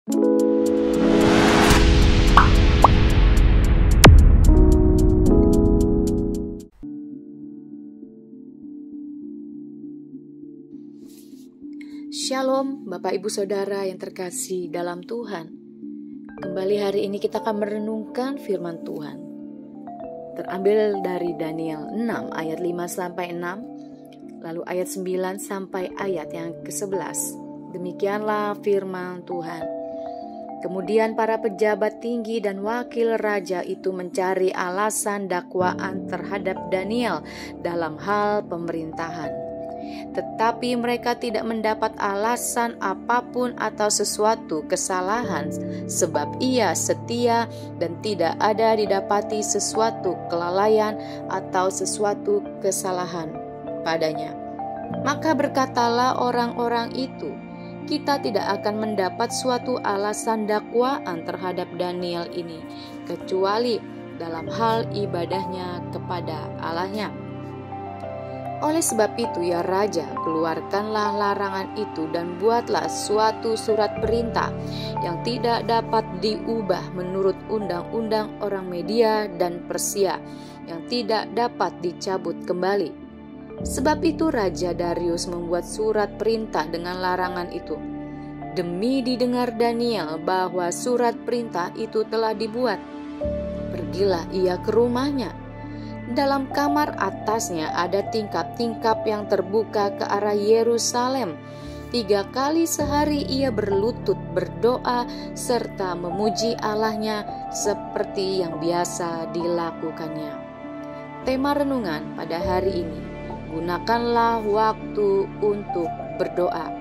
Shalom Bapak Ibu Saudara yang terkasih dalam Tuhan. Kembali hari ini kita akan merenungkan firman Tuhan. Terambil dari Daniel 6 ayat 5-6, lalu ayat 9 sampai ayat yang ke-11. Demikianlah firman Tuhan. Kemudian para pejabat tinggi dan wakil raja itu mencari alasan dakwaan terhadap Daniel dalam hal pemerintahan. Tetapi mereka tidak mendapat alasan apapun atau sesuatu kesalahan, sebab ia setia dan tidak ada didapati sesuatu kelalaian atau sesuatu kesalahan padanya. Maka berkatalah orang-orang itu, kita tidak akan mendapat suatu alasan dakwaan terhadap Daniel ini, kecuali dalam hal ibadahnya kepada Allahnya. Oleh sebab itu ya Raja, keluarkanlah larangan itu dan buatlah suatu surat perintah yang tidak dapat diubah menurut undang-undang orang Media dan Persia, yang tidak dapat dicabut kembali. Sebab itu Raja Darius membuat surat perintah dengan larangan itu. Demi didengar Daniel bahwa surat perintah itu telah dibuat, pergilah ia ke rumahnya. Dalam kamar atasnya ada tingkap-tingkap yang terbuka ke arah Yerusalem. 3 kali sehari ia berlutut berdoa serta memuji Allahnya seperti yang biasa dilakukannya. Tema renungan pada hari ini, gunakanlah waktu untuk berdoa.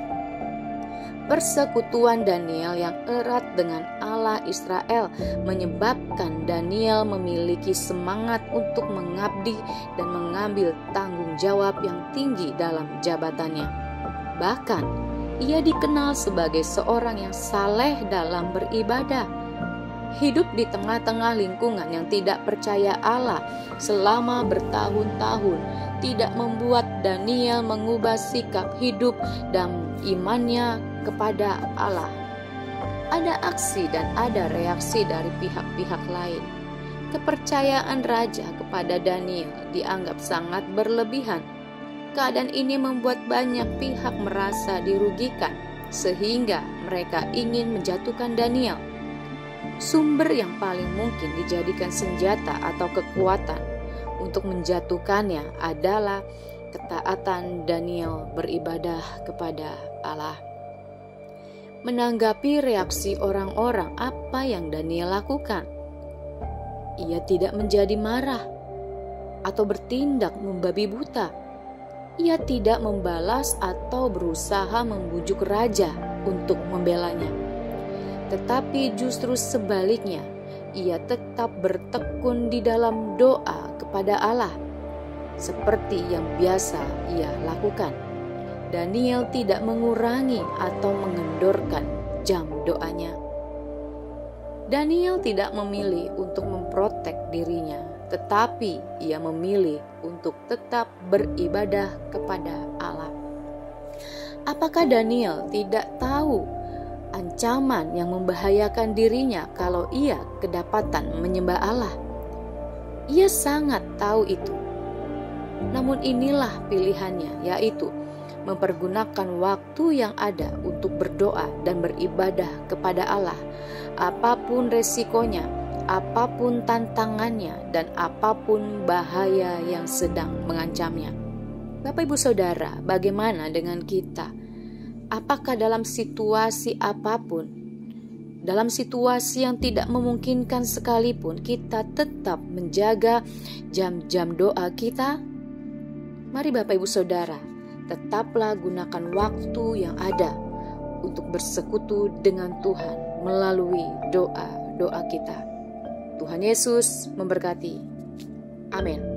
Persekutuan Daniel yang erat dengan Allah Israel menyebabkan Daniel memiliki semangat untuk mengabdi dan mengambil tanggung jawab yang tinggi dalam jabatannya. Bahkan, ia dikenal sebagai seorang yang saleh dalam beribadah. Hidup di tengah-tengah lingkungan yang tidak percaya Allah selama bertahun-tahun tidak membuat Daniel mengubah sikap hidup dan imannya kepada Allah. Ada aksi dan ada reaksi dari pihak-pihak lain. Kepercayaan raja kepada Daniel dianggap sangat berlebihan. Keadaan ini membuat banyak pihak merasa dirugikan, sehingga mereka ingin menjatuhkan Daniel. Sumber yang paling mungkin dijadikan senjata atau kekuatan untuk menjatuhkannya adalah ketaatan Daniel beribadah kepada Allah. Menanggapi reaksi orang-orang, apa yang Daniel lakukan? Ia tidak menjadi marah atau bertindak membabi buta. Ia tidak membalas atau berusaha membujuk raja untuk membelanya. Tetapi justru sebaliknya, ia tetap bertekun di dalam doa kepada Allah, seperti yang biasa ia lakukan. Daniel tidak mengurangi atau mengendorkan jam doanya. Daniel tidak memilih untuk memprotek dirinya, tetapi ia memilih untuk tetap beribadah kepada Allah. Apakah Daniel tidak tahu ancaman yang membahayakan dirinya kalau ia kedapatan menyembah Allah? Ia sangat tahu itu. Namun inilah pilihannya, yaitu mempergunakan waktu yang ada untuk berdoa dan beribadah kepada Allah, apapun resikonya, apapun tantangannya, dan apapun bahaya yang sedang mengancamnya. Bapak Ibu Saudara, bagaimana dengan kita? Apakah dalam situasi apapun, dalam situasi yang tidak memungkinkan sekalipun, kita tetap menjaga jam-jam doa kita? Mari Bapak Ibu Saudara, tetaplah gunakan waktu yang ada untuk bersekutu dengan Tuhan melalui doa-doa kita. Tuhan Yesus memberkati. Amin.